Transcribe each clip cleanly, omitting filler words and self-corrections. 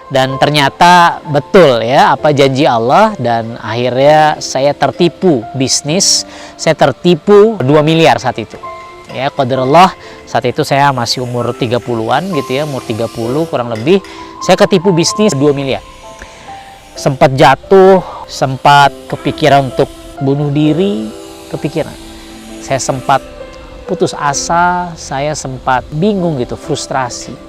Dan ternyata betul ya apa janji Allah, dan akhirnya saya tertipu bisnis, saya tertipu 2 miliar saat itu. Ya, qadarullah, saat itu saya masih umur 30-an gitu ya, umur 30 kurang lebih, saya ketipu bisnis 2 miliar. Sempat jatuh, sempat kepikiran untuk bunuh diri, kepikiran. Saya sempat putus asa, saya sempat bingung gitu, frustrasi.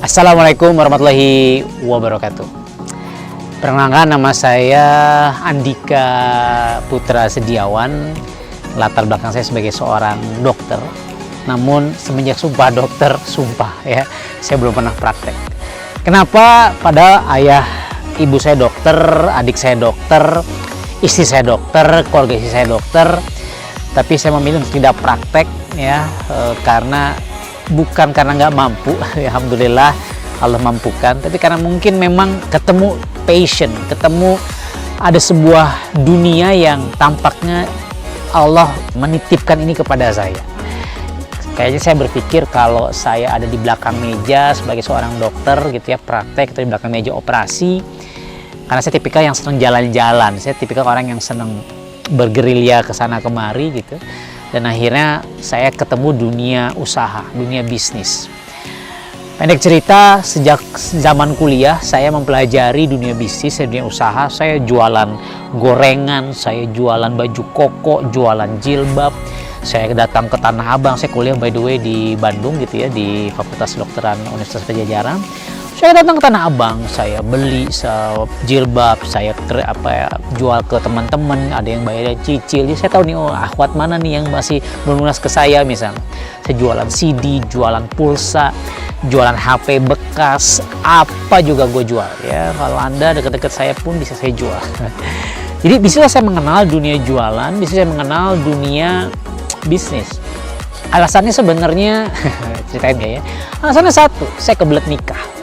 Assalamualaikum warahmatullahi wabarakatuh. Perkenalkan, nama saya Andika Putra Sediawan. Latar belakang saya sebagai seorang dokter. Namun semenjak sumpah dokter, sumpah ya, saya belum pernah praktek. Kenapa? Padahal ayah ibu saya dokter, adik saya dokter, istri saya dokter, keluarga istri saya dokter. Tapi saya memilih untuk tidak praktek ya, karena bukan karena nggak mampu, alhamdulillah Allah mampukan, tapi karena mungkin memang ketemu passion, ketemu ada sebuah dunia yang tampaknya Allah menitipkan ini kepada saya. Kayaknya saya berpikir kalau saya ada di belakang meja sebagai seorang dokter gitu ya, praktek atau di belakang meja operasi, karena saya tipikal yang senang jalan-jalan, saya tipikal orang yang senang bergerilya ke sana kemari gitu. Dan akhirnya saya ketemu dunia usaha, dunia bisnis. Pendek cerita, sejak zaman kuliah saya mempelajari dunia bisnis, dunia usaha. Saya jualan gorengan, saya jualan baju koko, jualan jilbab. Saya datang ke Tanah Abang, saya kuliah by the way di Bandung gitu ya, di Fakultas Kedokteran Universitas Padjadjaran. Saya datang ke Tanah Abang, saya beli jilbab, saya jual ke teman-teman, ada yang bayar cicil. Jadi saya tahu nih, oh akhwat mana nih yang masih belum lunas ke saya misalnya. Saya jualan CD, jualan pulsa, jualan HP bekas, apa juga gue jual ya. Kalau Anda dekat-dekat saya pun bisa saya jual. Jadi disitulah saya mengenal dunia jualan, disitulah saya mengenal dunia bisnis. Alasannya sebenarnya, ceritain gak ya? Alasannya satu, saya kebelet nikah.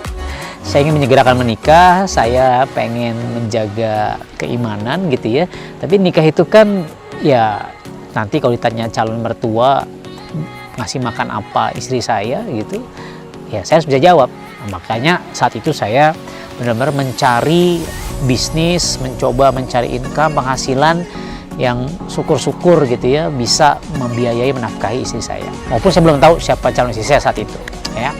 Saya ingin menyegerakan menikah, saya pengen menjaga keimanan gitu ya. Tapi nikah itu kan ya, nanti kalau ditanya calon mertua ngasih makan apa istri saya gitu, ya saya harus bisa jawab. Nah, makanya saat itu saya benar-benar mencari bisnis, mencoba mencari income, penghasilan yang syukur-syukur gitu ya, bisa membiayai, menafkahi istri saya. Maupun saya belum tahu siapa calon istri saya saat itu ya.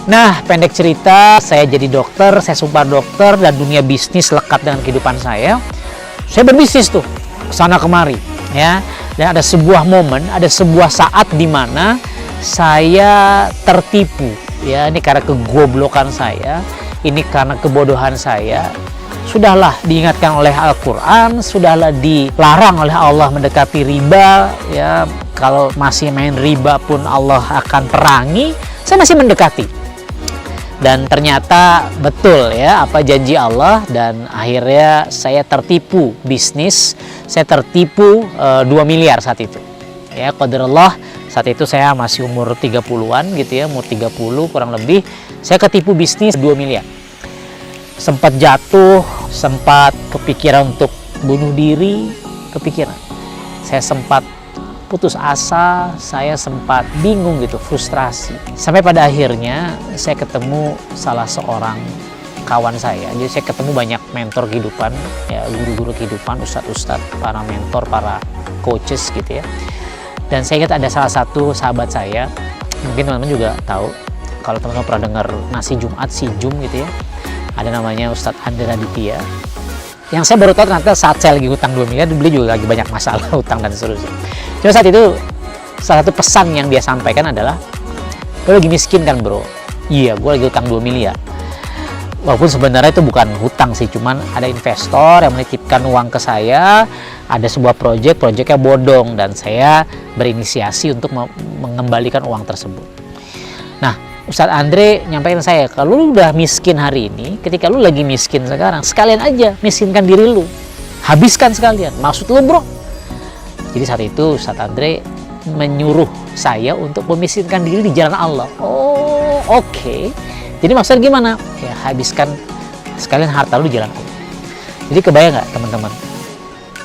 Nah, pendek cerita, saya jadi dokter, saya sumpah dokter, dan dunia bisnis lekat dengan kehidupan saya. Saya berbisnis tuh, kesana kemari, ya. Dan ada sebuah momen, ada sebuah saat di mana saya tertipu, ya. Ini karena kegoblokan saya, ini karena kebodohan saya. Sudahlah diingatkan oleh Al-Quran, sudahlah dilarang oleh Allah mendekati riba, ya. Kalau masih main riba pun Allah akan perangi, saya masih mendekati. Dan ternyata betul ya apa janji Allah, dan akhirnya saya tertipu bisnis, saya tertipu 2 miliar saat itu. Ya, qadarullah, saat itu saya masih umur 30-an gitu ya, umur 30 kurang lebih, saya ketipu bisnis 2 miliar. Sempat jatuh, sempat kepikiran untuk bunuh diri, kepikiran. saya sempat putus asa, saya sempat bingung gitu, frustrasi. Sampai pada akhirnya saya ketemu salah seorang kawan saya. Jadi saya ketemu banyak mentor kehidupan, ya guru-guru kehidupan, ustadz-ustadz, para mentor, para coaches gitu ya. Dan saya ingat ada salah satu sahabat saya, mungkin teman-teman juga tahu, kalau teman-teman pernah dengar Nasi Jumat, si Jum gitu ya, ada namanya Ustadz Andre Raditya. Yang saya baru tahu ternyata saat saya lagi hutang 2 miliar, beliau juga lagi banyak masalah hutang dan seterusnya. Cuma saat itu, salah satu pesan yang dia sampaikan adalah, lo lagi miskin kan bro? Iya, gue lagi hutang 2 miliar. Walaupun sebenarnya itu bukan hutang sih, cuman ada investor yang menitipkan uang ke saya, ada sebuah proyeknya bodong, dan saya berinisiasi untuk mengembalikan uang tersebut. Nah, Ustadz Andre nyampaikan saya, kalau lu udah miskin hari ini, ketika lu lagi miskin sekarang, sekalian aja miskinkan diri lu, habiskan sekalian. Maksud lu bro? Jadi saat itu Ustadz Andre menyuruh saya untuk memiskinkan diri di jalan Allah. Oh, oke. Jadi maksudnya gimana? Ya habiskan sekalian harta lu di jalan Allah. Jadi kebayang nggak teman-teman?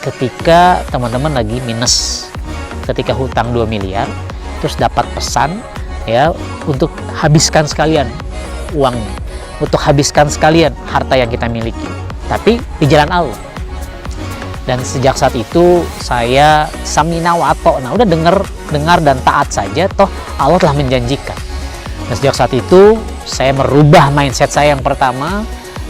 Ketika teman-teman lagi minus, ketika hutang 2 miliar, terus dapat pesan ya untuk habiskan sekalian uangnya, untuk habiskan sekalian harta yang kita miliki, tapi di jalan Allah. Dan sejak saat itu saya samina wa ata'na, udah dengar dan taat saja, toh Allah telah menjanjikan. Dan sejak saat itu saya merubah mindset saya. Yang pertama,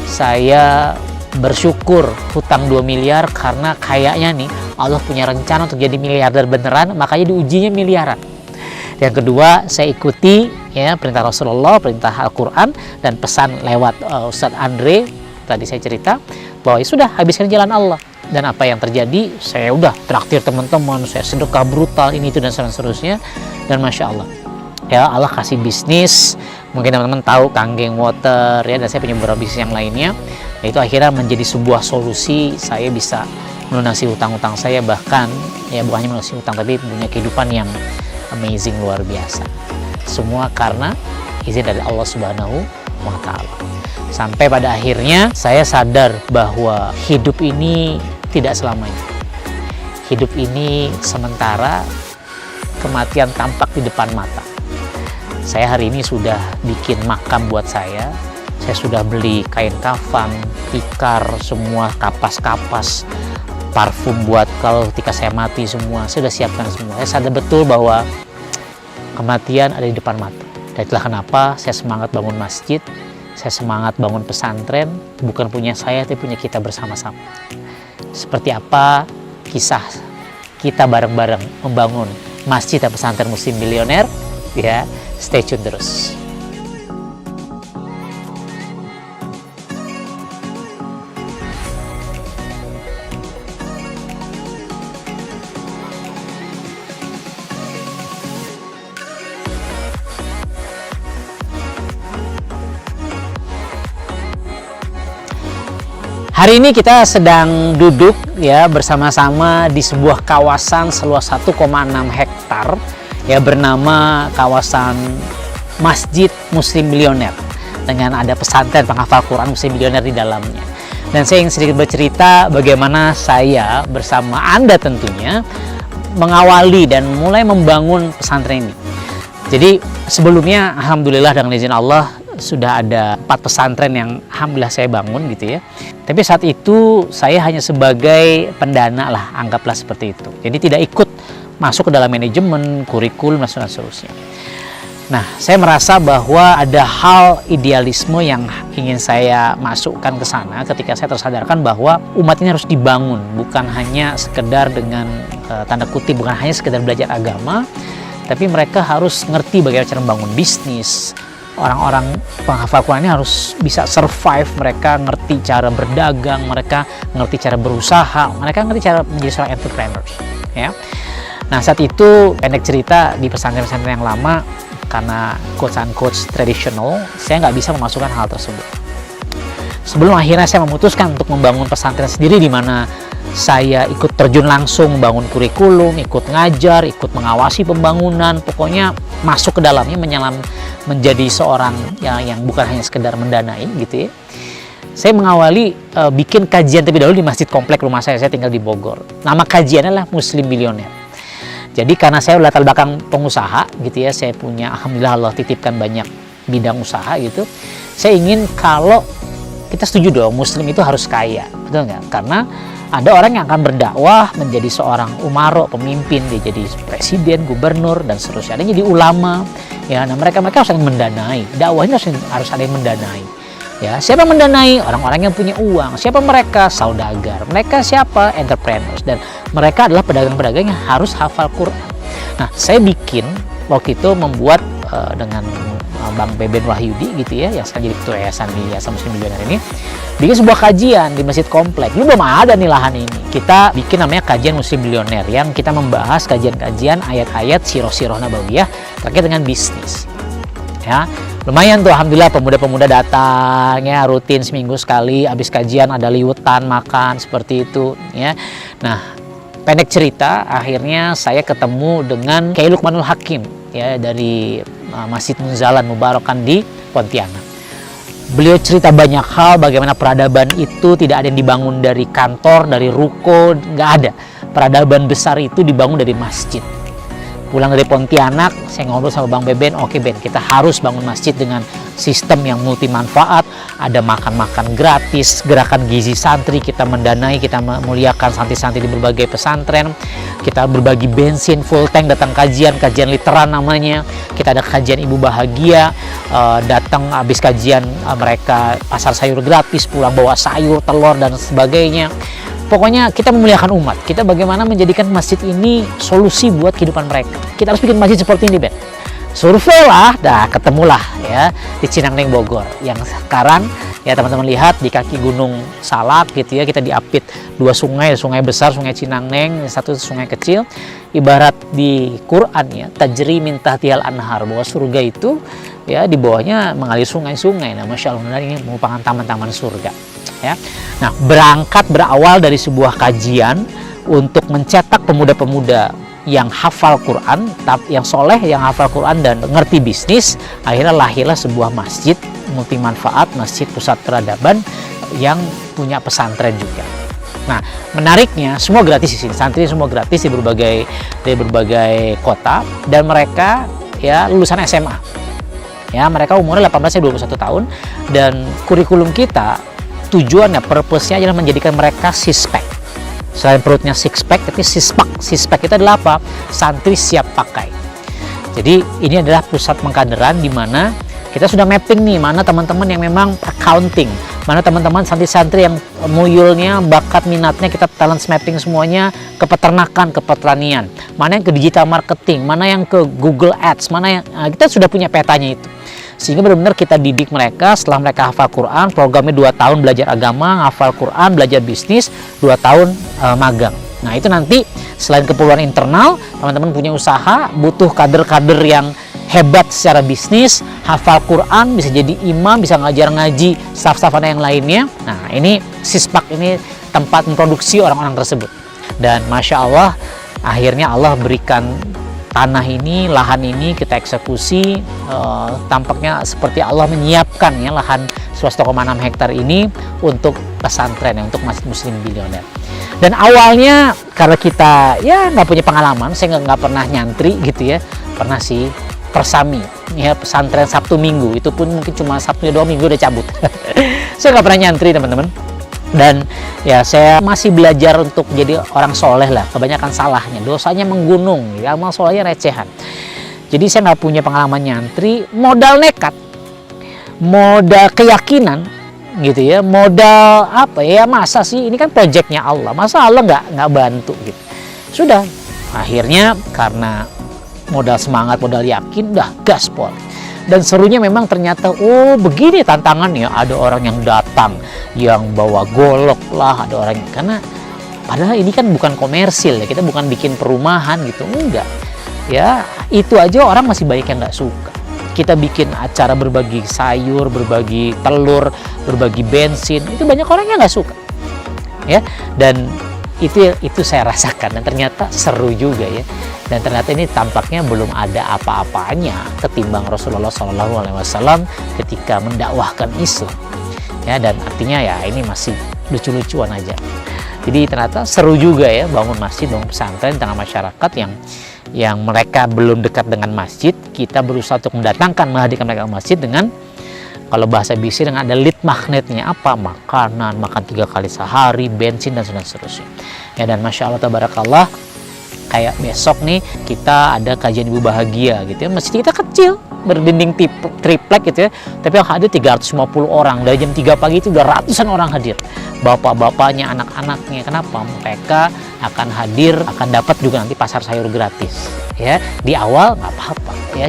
saya bersyukur hutang 2 miliar karena kayaknya nih Allah punya rencana untuk jadi miliarder beneran, makanya diujinya miliaran. Yang kedua, saya ikuti ya perintah Rasulullah, perintah Al-Quran, dan pesan lewat Ustadz Andre. Tadi saya cerita bahwa ya sudah habiskan jalan Allah. Dan apa yang terjadi, saya udah traktir teman-teman, saya sedekah brutal, ini itu dan seterusnya. Dan Masya Allah, ya Allah kasih bisnis. Mungkin teman-teman tahu Kanggeng Water ya, dan saya punya beberapa bisnis yang lainnya. Itu akhirnya menjadi sebuah solusi, saya bisa melunasi hutang-hutang saya, bahkan ya bukan hanya melunasi hutang, tapi punya kehidupan yang amazing, luar biasa. Semua karena izin dari Allah Subhanahu wa Ta'ala. Sampai pada akhirnya saya sadar bahwa hidup ini tidak selamanya. Hidup ini sementara, kematian tampak di depan mata. Saya hari ini sudah bikin makam buat saya sudah beli kain kafan, tikar, semua kapas-kapas, parfum buat kalau ketika saya mati semua, saya sudah siapkan semua. Saya sadar betul bahwa kematian ada di depan mata. Dan itulah kenapa saya semangat bangun masjid, saya semangat bangun pesantren, bukan punya saya, tapi punya kita bersama-sama. Seperti apa kisah kita bareng-bareng membangun masjid dan pesantren Muslim Milioner, ya, stay tune terus. Hari ini kita sedang duduk ya bersama-sama di sebuah kawasan seluas 1,6 hektar ya, bernama kawasan Masjid Muslim Milioner, dengan ada pesantren penghafal Quran Muslim Milioner di dalamnya. Dan saya ingin sedikit bercerita bagaimana saya bersama Anda tentunya mengawali dan mulai membangun pesantren ini. Jadi sebelumnya alhamdulillah dengan izin Allah sudah ada 4 pesantren yang alhamdulillah saya bangun gitu ya. Tapi saat itu saya hanya sebagai pendana lah, anggaplah seperti itu. Jadi tidak ikut masuk ke dalam manajemen, kurikulum dan seterusnya. Nah, saya merasa bahwa ada hal idealisme yang ingin saya masukkan ke sana ketika saya tersadarkan bahwa umat ini harus dibangun, bukan hanya sekedar dengan tanda kutip, bukan hanya sekedar belajar agama, tapi mereka harus ngerti bagaimana cara membangun bisnis. Orang-orang penghafal Quran ini harus bisa survive, mereka ngerti cara berdagang, mereka ngerti cara berusaha, mereka ngerti cara menjadi seorang entrepreneur ya. Nah, saat itu pendek cerita, di pesantren-pesantren yang lama karena coach tradisional, saya nggak bisa memasukkan hal tersebut. Sebelum akhirnya saya memutuskan untuk membangun pesantren sendiri, di mana saya ikut terjun langsung membangun kurikulum, ikut ngajar, ikut mengawasi pembangunan, pokoknya masuk ke dalamnya, menjadi seorang yang bukan hanya sekedar mendanai gitu ya. saya mengawali bikin kajian terlebih dahulu di masjid komplek rumah saya tinggal di Bogor. Nama kajiannya adalah Muslim Bilioner. Jadi karena saya latar belakang pengusaha gitu ya, saya punya, alhamdulillah Allah titipkan banyak bidang usaha gitu. Saya ingin kalau kita setuju dong, Muslim itu harus kaya, betul nggak? Karena ada orang yang akan berdakwah menjadi seorang umaro, pemimpin, dia jadi presiden, gubernur, dan seterusnya. Ada yang jadi ulama, ya. Nah mereka harus saling mendanai, dakwahnya harus ada yang mendanai. Ya, siapa yang mendanai? Orang-orang yang punya uang. Siapa mereka? Saudagar. Mereka siapa? Entrepreneurs. Dan mereka adalah pedagang-pedagang yang harus hafal Quran. Nah, saya bikin waktu itu membuat dengan Bang Beben Wahyudi gitu ya, yang sekarang jadi ketua Yayasan Muslim Bilioner ini, bikin sebuah kajian di masjid komplek. Ini belum ada nih lahan ini. Kita bikin namanya kajian Muslim Bilioner, yang kita membahas kajian-kajian ayat-ayat sirah-sirah nabawiyah terkait dengan bisnis. Ya, lumayan tuh, alhamdulillah pemuda-pemuda datang ya, rutin seminggu sekali, habis kajian ada liwetan makan seperti itu ya. Nah, pendek cerita, akhirnya saya ketemu dengan Kiai Lukmanul Hakim ya, dari Masjid Munzalan Mubarakan di Pontianak. Beliau cerita banyak hal, bagaimana peradaban itu tidak ada yang dibangun dari kantor, dari ruko, nggak ada. Peradaban besar itu dibangun dari masjid. Pulang dari Pontianak, saya ngobrol sama Bang Beben, oke Ben, kita harus bangun masjid dengan sistem yang multi manfaat, ada makan-makan gratis, gerakan gizi santri, kita mendanai, kita memuliakan santri-santri di berbagai pesantren, kita berbagi bensin full tank, datang kajian literan namanya, kita ada kajian ibu bahagia, datang habis kajian mereka pasar sayur gratis, pulang bawa sayur, telur, dan sebagainya. Pokoknya kita memuliakan umat. Kita bagaimana menjadikan masjid ini solusi buat kehidupan mereka. Kita harus bikin masjid seperti ini, Ben. Survei lah, ketemulah ya di Cinangneng Bogor. Yang sekarang ya teman-teman lihat di kaki Gunung Salak gitu ya, kita diapit dua sungai besar, Sungai Cinangneng, satu sungai kecil. Ibarat di Quran ya, tajri min tahtihal anhar, bahwa surga itu ya di bawahnya mengalir sungai-sungai. Nah, Masya Allah, ini merupakan taman-taman surga. Ya. Nah, berawal dari sebuah kajian untuk mencetak pemuda-pemuda yang hafal Quran, yang soleh, yang hafal Quran dan ngerti bisnis. Akhirnya lahirlah sebuah masjid multi manfaat, masjid pusat peradaban yang punya pesantren juga. Nah, menariknya semua gratis di sini, santri semua gratis di berbagai kota, dan mereka ya lulusan SMA. Ya, mereka umurnya 18-21 tahun, dan kurikulum kita tujuannya, purpose-nya adalah menjadikan mereka sispek. Selain perutnya six pack, tapi sispak. Sispak itu adalah apa? Santri siap pakai. Jadi ini adalah pusat pengkaderan di mana kita sudah mapping nih, mana teman-teman yang memang accounting, mana teman-teman santri-santri yang muyulnya, bakat minatnya, kita talent mapping semuanya ke peternakan, ke pertanian, mana yang ke digital marketing, mana yang ke Google Ads, mana yang kita sudah punya petanya itu. Sehingga benar-benar kita didik mereka setelah mereka hafal Quran, programnya 2 tahun belajar agama, hafal Quran, belajar bisnis, 2 tahun magang. Nah, itu nanti selain keperluan internal, teman-teman punya usaha, butuh kader-kader yang hebat secara bisnis, hafal Quran, bisa jadi imam, bisa ngajar ngaji, staff-staff yang lainnya. Nah, ini Sispak ini tempat memproduksi orang-orang tersebut. Dan Masya Allah, akhirnya Allah berikan tanah ini, lahan ini kita eksekusi. Tampaknya seperti Allah menyiapkan ya lahan 1,6 hektar ini untuk pesantren, ya, untuk Masjid Muslim Bilioner. Dan awalnya karena kita ya nggak punya pengalaman, saya nggak pernah nyantri gitu ya, pernah sih persami ya, pesantren Sabtu Minggu, itu pun mungkin cuma Sabtu 2 minggu udah cabut. Saya nggak pernah nyantri, teman-teman. Dan ya saya masih belajar untuk jadi orang soleh lah, kebanyakan salahnya, dosanya menggunung, ya, amal solehnya recehan. Jadi saya nggak punya pengalaman nyantri, modal nekat, modal keyakinan gitu ya, modal apa ya, masa sih ini kan proyeknya Allah, masa Allah nggak bantu gitu. Sudah, akhirnya karena modal semangat, modal yakin, udah gaspol. Dan serunya memang ternyata, oh begini tantangannya, ada orang yang datang yang bawa golok lah, ada orang yang, karena padahal ini kan bukan komersil ya, kita bukan bikin perumahan gitu, enggak ya, itu aja orang masih banyak yang nggak suka. Kita bikin acara berbagi sayur, berbagi telur, berbagi bensin, itu banyak orang yang nggak suka ya. Dan itu saya rasakan, dan ternyata seru juga ya. Dan ternyata ini tampaknya belum ada apa-apanya ketimbang Rasulullah SAW ketika mendakwahkan Islam ya, dan artinya ya ini masih lucu-lucuan aja. Jadi ternyata seru juga ya bangun masjid, bangun pesantren di tengah masyarakat yang mereka belum dekat dengan masjid. Kita berusaha untuk menghadirkan mereka ke masjid dengan, kalau bahasa bisnis, dengan ada lead magnetnya, apa, makanan, makan 3 kali sehari, bensin, dan seterusnya. Ya, dan Masya Allah tabarakallah, kayak besok nih kita ada kajian ibu bahagia gitu ya. Masjid kita kecil, berdinding triplek gitu ya, tapi yang hadir 350 orang. Dari jam 3 pagi itu udah ratusan orang hadir, bapak-bapaknya, anak-anaknya. Kenapa? Mereka akan hadir, akan dapat juga nanti pasar sayur gratis ya. Di awal nggak apa-apa ya,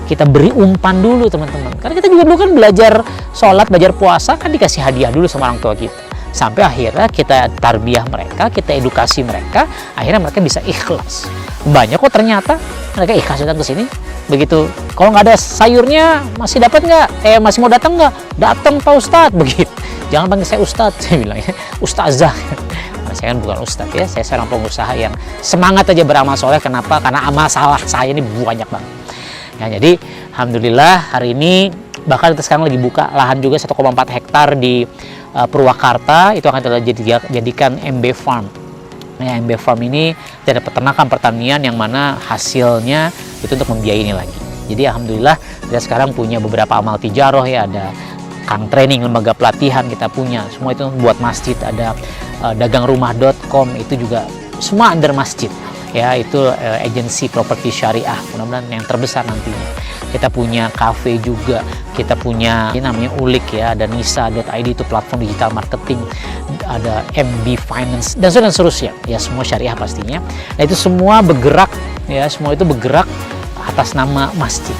kita beri umpan dulu teman-teman, karena kita juga dulu kan belajar sholat, belajar puasa kan dikasih hadiah dulu sama orang tua kita, sampai akhirnya kita tarbiyah mereka, kita edukasi mereka, akhirnya mereka bisa ikhlas. Banyak kok ternyata mereka ikhlas datang ke sini. Begitu, kalau nggak ada sayurnya masih dapat nggak? Masih mau datang nggak? Datang Pak Ustadz, begitu. Jangan panggil saya Ustadz, saya bilang ya, Ustazah. Nah, saya kan bukan Ustadz ya, saya seorang pengusaha yang semangat aja beramal soleh. Kenapa? Karena amal salah saya ini banyak banget. Ya, jadi alhamdulillah hari ini bahkan kita sekarang lagi buka lahan juga 1,4 hektar di Purwakarta, itu akan kita jadikan MB Farm. Nah, MB Farm ini ada peternakan pertanian yang mana hasilnya itu untuk membiayai ini lagi. Jadi alhamdulillah kita sekarang punya beberapa amal tijaroh ya, ada kang training, lembaga pelatihan kita punya, semua itu buat masjid. Ada dagangrumah.com, itu juga semua under masjid ya, itu agensi properti syariah, mudah-mudahan yang terbesar nantinya. Kita punya cafe juga, kita punya ini namanya Ulik ya, ada nisa.id, itu platform digital marketing, ada MB Finance, dan seterusnya ya, semua syariah pastinya. Nah, itu semua bergerak ya, semua itu bergerak atas nama masjid.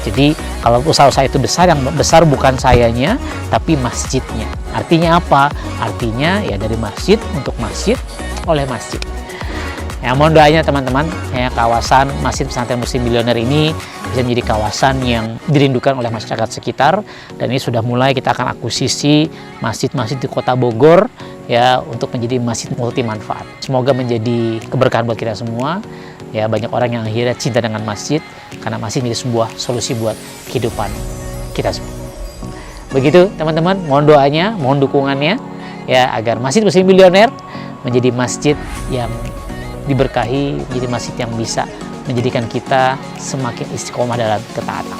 Jadi kalau usaha-usaha itu besar, yang besar bukan sayanya tapi masjidnya. Artinya apa? Artinya ya dari masjid untuk masjid oleh masjid. Ya, mohon doanya teman-teman ya, kawasan Masjid Pesantren Muslim Bilioner ini bisa menjadi kawasan yang dirindukan oleh masyarakat sekitar, dan ini sudah mulai kita akan akuisisi masjid-masjid di Kota Bogor ya, untuk menjadi masjid multi manfaat. Semoga menjadi keberkahan buat kita semua ya, banyak orang yang akhirnya cinta dengan masjid karena masjid menjadi sebuah solusi buat kehidupan kita semua. Begitu teman-teman, mohon doanya, mohon dukungannya ya, agar Masjid Muslim Bilioner menjadi masjid yang diberkahi, menjadi masjid yang bisa menjadikan kita semakin istiqomah dalam ketaatan.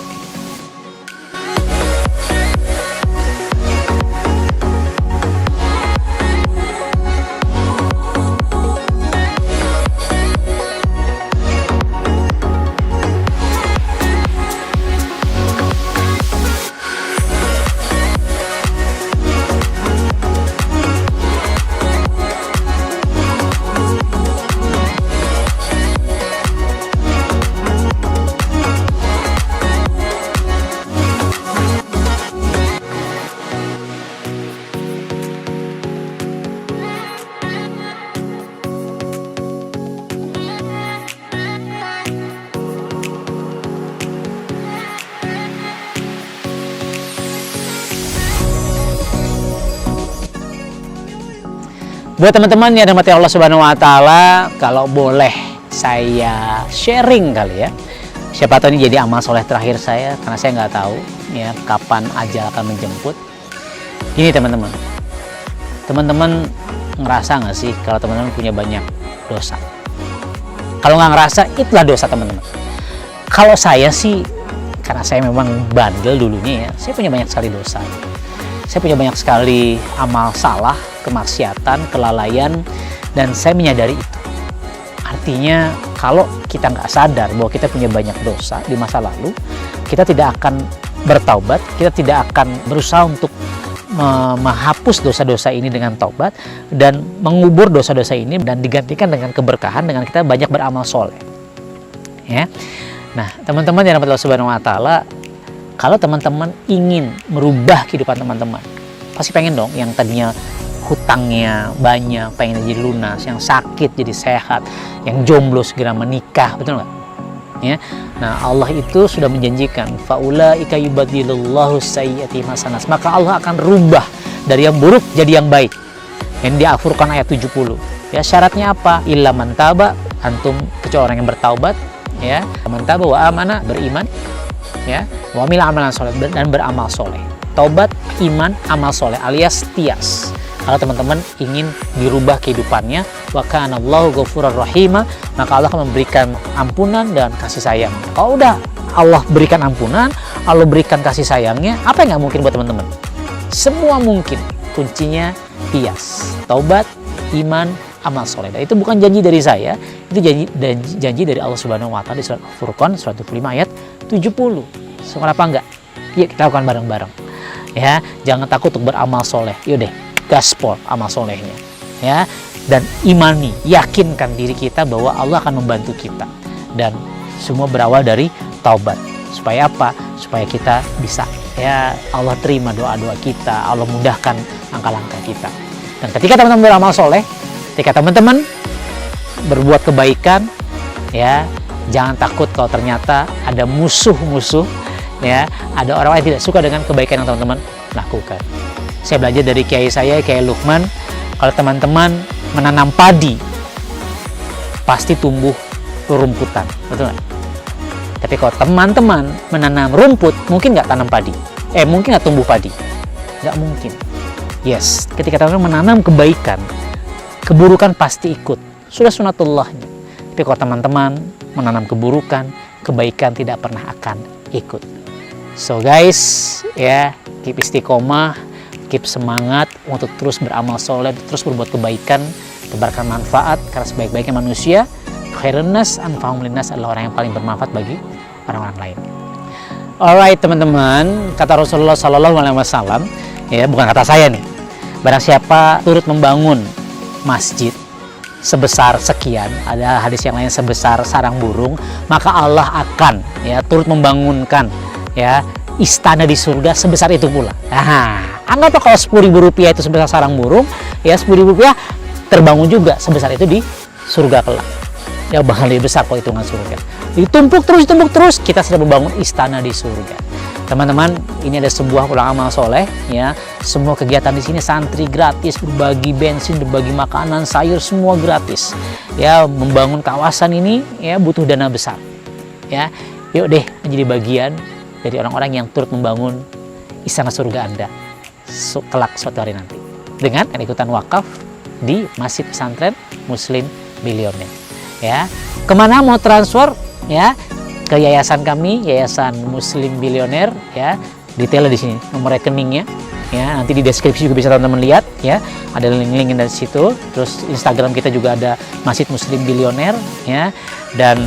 Buat teman-teman yang dirahmati Allah Subhanahu wa Ta'ala, kalau boleh saya sharing kali ya. Siapa tahu ini jadi amal soleh terakhir saya, karena saya nggak tahu ya kapan ajal akan menjemput. Ini teman-teman, teman-teman ngerasa nggak sih kalau teman-teman punya banyak dosa? Kalau nggak ngerasa, itulah dosa teman-teman. Kalau saya sih, karena saya memang bandel dulunya ya, saya punya banyak sekali dosa. Saya punya banyak sekali amal salah, kemaksiatan, kelalaian, dan saya menyadari itu. Artinya kalau kita nggak sadar bahwa kita punya banyak dosa di masa lalu, kita tidak akan bertaubat, kita tidak akan berusaha untuk menghapus dosa-dosa ini dengan taubat dan mengubur dosa-dosa ini dan digantikan dengan keberkahan dengan kita banyak beramal soleh. Ya. Nah, teman-teman yang dirahmati Allah Subhanahu wa Ta'ala, kalau teman-teman ingin merubah kehidupan teman-teman, pasti pengen dong yang tadinya hutangnya banyak, pengen jadi lunas, yang sakit jadi sehat, yang jomblo segera menikah, betul nggak? Ya. Nah, Allah itu sudah menjanjikan, faulaika yubadilullahu sayyi'atihim hasanat, maka Allah akan rubah dari yang buruk jadi yang baik. Yang di Al-Furqan ayat 70. Ya, syaratnya apa? Illa man taba, antum, kecuali orang yang bertaubat, ya. Man taba wa amana, beriman, ya, wa amila amalan soleh, dan beramal soleh. taubat, iman, amal soleh alias tias. Kalau teman-teman ingin dirubah kehidupannya, wa kana Allahu ghafurur rahima, maka Allah akan memberikan ampunan dan kasih sayang. Kalau udah Allah berikan ampunan, Allah berikan kasih sayangnya, apa yang nggak mungkin buat teman-teman? Semua mungkin. Kuncinya tias, taubat, iman, amal soleh. Dan itu bukan janji dari saya, itu janji dari Allah Subhanahu wa taala di surat Al-Furqan surat 25 ayat 70. Semua apa enggak? Yuk kita lakukan bareng-bareng. Ya, jangan takut untuk beramal soleh. Yuk deh, gaspol amal solehnya. Ya, dan imani, yakinkan diri kita bahwa Allah akan membantu kita. Dan semua berawal dari taubat. Supaya apa? Supaya kita bisa, ya Allah terima doa-doa kita, Allah mudahkan langkah-langkah kita. Dan ketika teman-teman beramal soleh, ketika teman-teman berbuat kebaikan, ya jangan takut kalau ternyata ada musuh-musuh, ya ada orang yang tidak suka dengan kebaikan yang teman-teman lakukan. Saya belajar dari kiai saya, Kiai Lukman, kalau teman-teman menanam padi pasti tumbuh rerumputan, betul nggak? Tapi kalau teman-teman menanam rumput, mungkin nggak tanam padi, mungkin nggak tumbuh padi, nggak mungkin. Yes, ketika teman-teman menanam kebaikan, keburukan pasti ikut, sudah sunatullahnya. Tapi kalau teman-teman menanam keburukan, kebaikan tidak pernah akan ikut. So guys, ya keep istiqomah, keep semangat untuk terus beramal soleh, terus berbuat kebaikan, tebarkan manfaat, karena sebaik-baiknya manusia, khairun nas anfa'uhum linnas, adalah orang yang paling bermanfaat bagi orang-orang lain. Alright teman-teman, kata Rasulullah SAW, ya bukan kata saya nih, barang siapa turut membangun masjid sebesar sekian, ada hadis yang lain sebesar sarang burung, maka Allah akan ya turut membangunkan ya istana di surga sebesar itu pula. Nah, anggaplah kalau 10.000 rupiah itu sebesar sarang burung, ya 10.000 rupiah terbangun juga sebesar itu di surga kelak. Ya bakal lebih besar kalau hitungan surga. Ditumpuk terus, kita sudah membangun istana di surga. Teman-teman, ini ada sebuah pulang amal soleh, ya. Semua kegiatan di sini santri gratis, berbagi bensin, berbagi makanan, sayur, semua gratis. Ya, membangun kawasan ini ya butuh dana besar. Ya, yuk deh menjadi bagian dari orang-orang yang turut membangun istana surga Anda kelak suatu hari nanti dengan ikutan wakaf di Masjid Pesantren Muslim Billionaire. Ya, kemana mau transfer? Ya, ke yayasan kami, Yayasan Muslim Billionaire. Ya, detailnya di sini, nomor rekeningnya. Ya, nanti di deskripsi juga bisa teman-teman lihat. Ya, ada link-link dari situ. Terus Instagram kita juga ada Masjid Muslim Billionaire. Ya, dan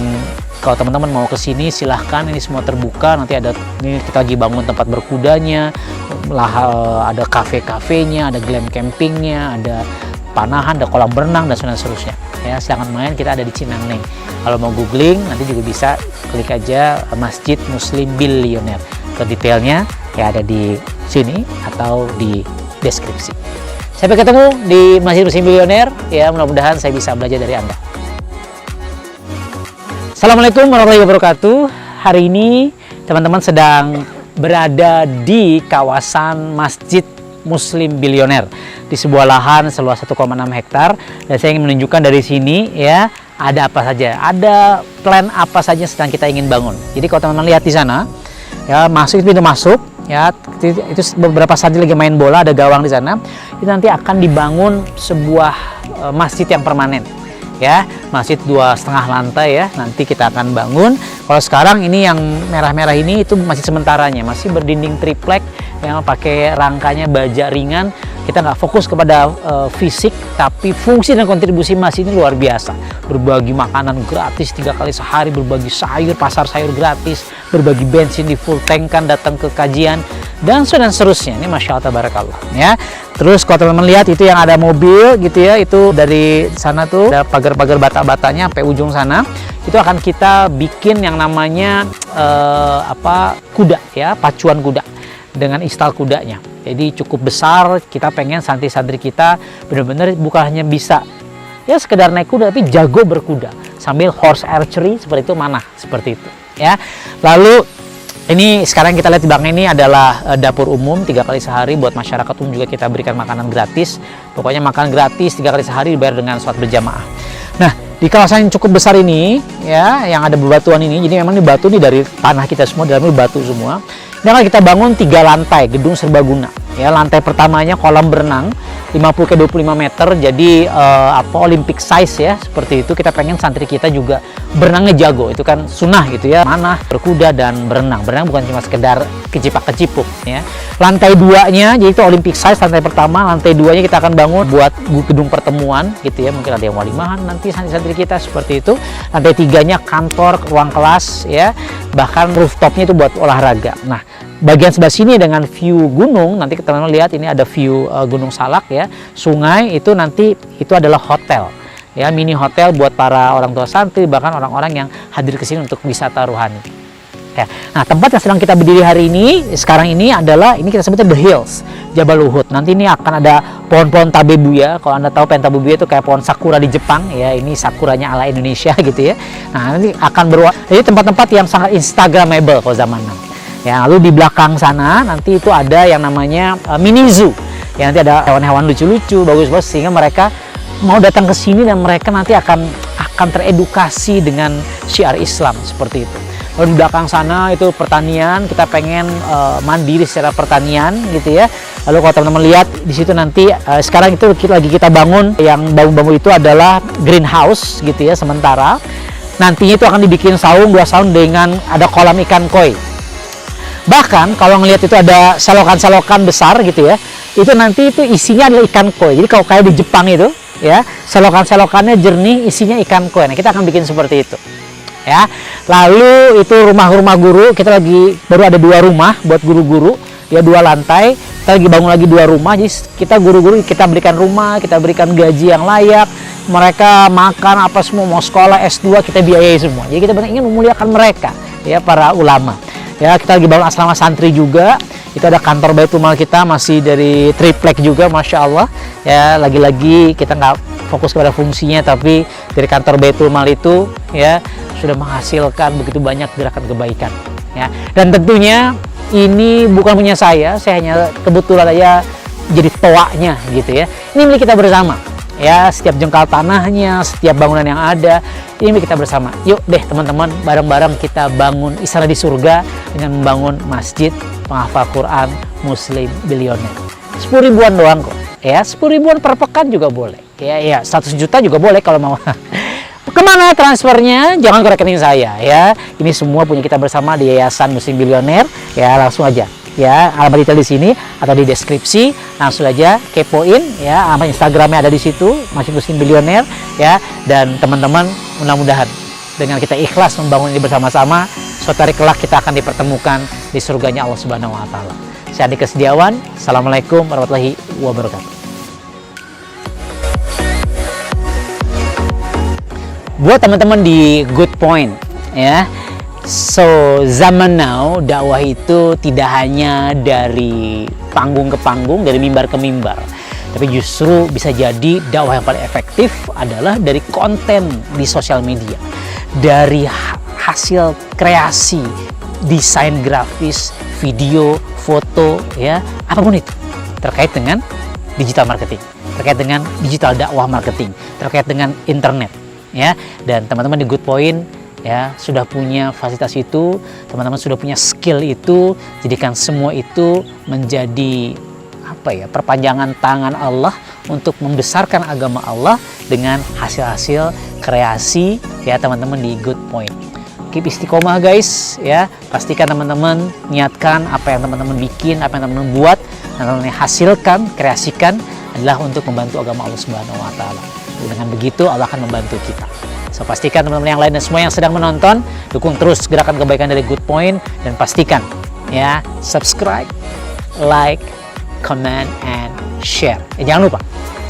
kalau teman-teman mau ke sini silahkan, ini semua terbuka. Nanti ada, ini kita lagi bangun tempat berkudanya, ada kafe-kafenya, ada glam campingnya, ada panahan, ada kolam berenang dan seterusnya. Ya, silahkan main, kita ada di Cinangneng. Kalau mau googling nanti juga bisa klik aja Masjid Muslim Billionaire. Ke detailnya ya ada di sini atau di deskripsi. Sampai ketemu di Masjid Muslim Billionaire. Ya, mudah-mudahan saya bisa belajar dari Anda. Assalamualaikum warahmatullahi wabarakatuh. Hari ini teman-teman sedang berada di kawasan Masjid Muslim Billionaire di sebuah lahan seluas 1,6 hektar, dan saya ingin menunjukkan dari sini ya ada apa saja, ada plan apa saja sedang kita ingin bangun. Jadi kalau teman-teman lihat di sana ya, masuk itu pintu masuk ya, itu beberapa saat lagi main bola, ada gawang di sana. Itu nanti akan dibangun sebuah masjid yang permanen. Ya, masjid 2,5 lantai ya, nanti kita akan bangun. Kalau sekarang ini yang merah-merah ini itu masih sementaranya, masih berdinding triplek yang pakai rangkanya baja ringan. Kita nggak fokus kepada fisik, tapi fungsi dan kontribusi masjid ini luar biasa. Berbagi makanan gratis 3 kali sehari, berbagi sayur, pasar sayur gratis, berbagi bensin di full tankan, datang ke kajian dan seterusnya. Ini masya Allah tabarakallah ya. Terus kalau teman-teman lihat itu yang ada mobil gitu ya, itu dari sana tuh ada pagar-pagar bata-batanya sampai ujung sana. Itu akan kita bikin yang namanya kuda ya, pacuan kuda dengan istal kudanya. Jadi cukup besar, kita pengen santri-santri kita benar-benar bukan hanya bisa ya sekedar naik kuda, tapi jago berkuda sambil horse archery seperti itu, mana seperti itu ya. Lalu ini sekarang kita lihat di belakang ini adalah dapur umum 3 kali sehari buat masyarakat umum, juga kita berikan makanan gratis. Pokoknya makan gratis 3 kali sehari dibayar dengan sholat berjamaah. Nah, di kawasan yang cukup besar ini ya, yang ada bebatuan ini, jadi memang ini batu nih dari tanah kita semua, dalamnya batu semua. Dan kita bangun 3 lantai gedung serbaguna. Ya, lantai pertamanya kolam berenang 50 ke 25 meter, jadi Olympic size ya, seperti itu. Kita pengen santri kita juga berenangnya jago, itu kan sunnah gitu ya, manah, berkuda dan berenang bukan cuma sekedar kecipak-kecipuk ya. Lantai 2-nya jadi itu Olympic size, lantai pertama. Lantai 2-nya kita akan bangun buat gedung pertemuan gitu ya, mungkin ada yang walimahan nanti santri-santri kita seperti itu. Lantai 3-nya kantor, ruang kelas ya, bahkan rooftopnya itu buat olahraga. Nah, bagian sebelah sini dengan view gunung, nanti teman-teman lihat ini ada view Gunung Salak ya, sungai, itu nanti itu adalah hotel ya, mini hotel buat para orang tua santri, bahkan orang-orang yang hadir ke sini untuk wisata rohani ya. Nah, tempat yang sedang kita berdiri hari ini sekarang ini adalah, ini kita sebutnya The Hills, Jabal Uhud. Nanti ini akan ada pohon-pohon tabebuya. Kalau Anda tahu pohon tabebuya itu kayak pohon sakura di Jepang ya, ini sakuranya ala Indonesia gitu ya. Nah, nanti akan jadi tempat-tempat yang sangat instagramable kalau zaman now. Ya, lalu di belakang sana nanti itu ada yang namanya mini zoo. Ya, nanti ada hewan-hewan lucu-lucu, bagus-bagus, sehingga mereka mau datang ke sini dan mereka nanti akan teredukasi dengan syiar Islam seperti itu. Lalu di belakang sana itu pertanian, kita pengen mandiri secara pertanian gitu ya. Lalu kalau teman-teman lihat di situ nanti sekarang itu lagi kita bangun, yang bambu-bambu itu adalah greenhouse gitu ya sementara. Nantinya itu akan dibikin saung 2 saung dengan ada kolam ikan koi. Bahkan kalau ngelihat itu ada selokan-selokan besar gitu ya, itu nanti itu isinya adalah ikan koi. Jadi kalau kayak di Jepang itu ya, selokan-selokannya jernih, isinya ikan koi. Nah, kita akan bikin seperti itu ya. Lalu itu rumah-rumah guru, kita lagi baru ada 2 rumah buat guru-guru ya, 2 lantai. Kita lagi bangun lagi 2 rumah, jadi kita guru-guru kita berikan rumah, kita berikan gaji yang layak, mereka makan apa semua, mau sekolah S2 kita biayai semua. Jadi kita ingin memuliakan mereka ya, para ulama. Ya, kita lagi bangun asrama santri juga. Itu ada kantor Baitul Mal kita, masih dari triplek juga, Masya Allah. Ya, lagi-lagi kita nggak fokus kepada fungsinya, tapi dari kantor Baitul Mal itu ya sudah menghasilkan begitu banyak gerakan kebaikan. Ya, dan tentunya ini bukan punya saya hanya kebetulan aja jadi toanya gitu ya. Ini milik kita bersama. Ya, setiap jengkal tanahnya, setiap bangunan yang ada, ini kita bersama. Yuk deh teman-teman, bareng-bareng kita bangun istana di surga dengan membangun masjid penghafal Quran Muslim Bilioner. 10 ribuan doang kok. Ya, 10 ribuan per pekan juga boleh. Ya, 100 juta juga boleh kalau mau. Kemana transfernya? Jangan ke rekening saya ya. Ini semua punya kita bersama di Yayasan Muslim Bilioner. Ya, langsung aja. Ya, alamat detail di sini atau di deskripsi, langsung aja kepoin ya, alamat Instagramnya ada di situ, Masjid Muslim Bilioner ya. Dan teman-teman, mudah-mudahan dengan kita ikhlas membangun ini bersama-sama, suatu hari kelak kita akan dipertemukan di surganya Allah Subhanahu wa taala. Saya Andika Setiawan. Assalamualaikum warahmatullahi wabarakatuh. Buat teman-teman di Good Point ya. So, zaman now dakwah itu tidak hanya dari panggung ke panggung, dari mimbar ke mimbar, tapi justru bisa jadi dakwah yang paling efektif adalah dari konten di sosial media, dari hasil kreasi, desain grafis, video, foto ya, apapun itu terkait dengan digital marketing, terkait dengan digital dakwah marketing, terkait dengan internet ya. Dan teman-teman di Good Point ya sudah punya fasilitas itu, teman-teman sudah punya skill itu. Jadikan semua itu menjadi apa ya, perpanjangan tangan Allah untuk membesarkan agama Allah dengan hasil-hasil kreasi ya teman-teman di Good Point. Keep istiqomah guys ya, pastikan teman-teman niatkan apa yang teman-teman bikin, apa yang teman-teman buat, dan teman-teman hasilkan, kreasikan adalah untuk membantu agama Allah Subhanahu wa taala. Dengan begitu Allah akan membantu kita. So, pastikan teman-teman yang lain dan semua yang sedang menonton, dukung terus gerakan kebaikan dari Good Point, dan pastikan ya subscribe, like, comment, and share. Jangan lupa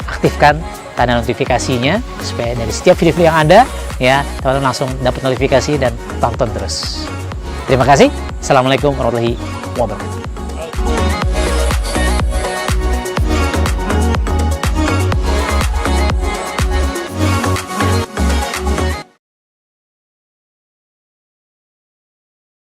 aktifkan tanda notifikasinya supaya dari setiap video-video yang ada ya teman-teman langsung dapat notifikasi dan tonton terus. Terima kasih. Assalamualaikum warahmatullahi wabarakatuh.